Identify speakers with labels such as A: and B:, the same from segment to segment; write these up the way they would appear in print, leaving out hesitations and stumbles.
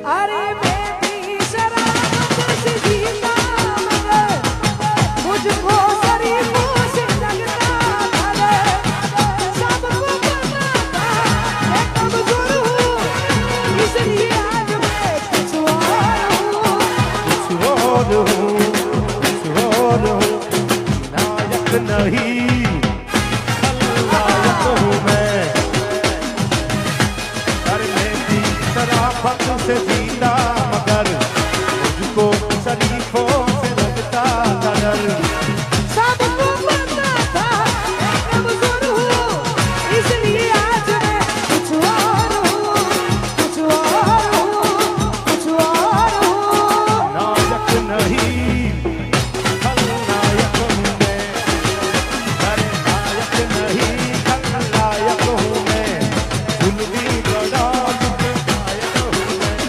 A: अरे मैं शराब से जीता मगर मुझको शरीफों से लगता था सबको पता था मैं कमजोर हूँ इसलिए आज मैं कुछ और हूँ नायक नहीं खलनायक हूँ मैं करने की शराफत से जीता मगर मुझको शरीफों से लगता था डर सबको पता था मैं कमजोर हूँ इसलिए आज मैं कुछ और हूँ नायक नहीं खलनायक हूँ मैं अरे नायक नहीं खलनायक हूँ मैं जुल्मी बड़ा नायक हूँ मैं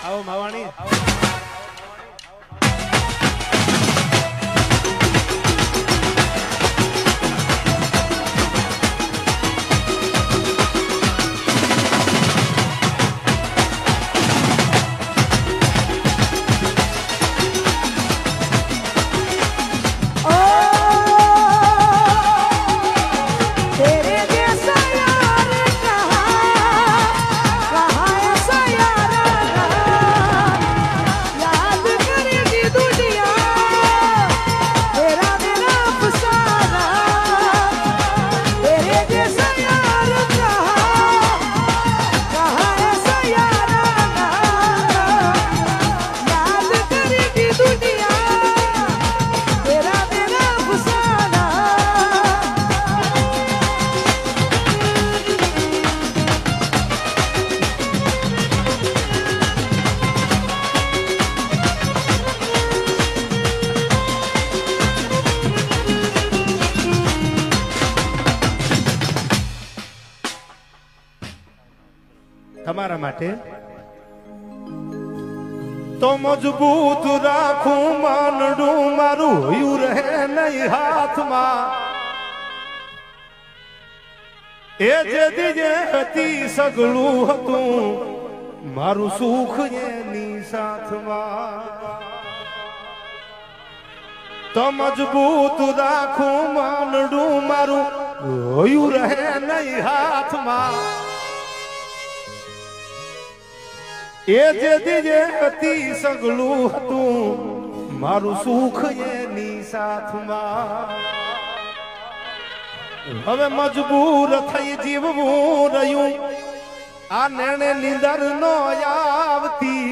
A: आओ मावाणी तेरे जैसा यार कहाँ ऐसा यार याद करेगी दुनिया तेरा मेरा अफसाना तेरे जैसा यार कहाँ ऐसा यार याद करेगी दुनिया तेरा मेरा अफसाना તમારા માટે તો મજબૂત રાખું માનડું મારું હોયું રહે નહીં હાથમાં એ જે દીજે હતી સગળું હતું મારું સુખ એની સાથમાં તો મજબૂત રાખું માનડું મારું હોયું રહે નહીં હાથમાં એ જે દીજે હતી સગળું હતું મારું સુખ એની સાથમાં હવે મજબૂર થઈ જીવવું રહ્યું આ નેણે નીંદર નો આવતી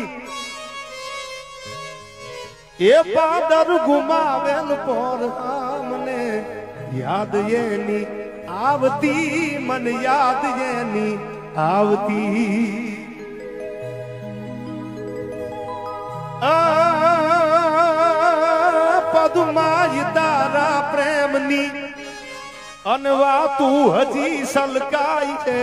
A: એ પાદર ગુમાવેલ પર મને યાદ એની આવતી મન યાદ એની આવતી પદુમાય તારા પ્રેમની અનવાતું હજી સલકાય છે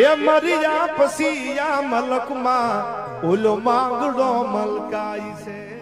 A: એ મરિયા પછી આ મલકમાં ઓલો માંગડો મલકાય છે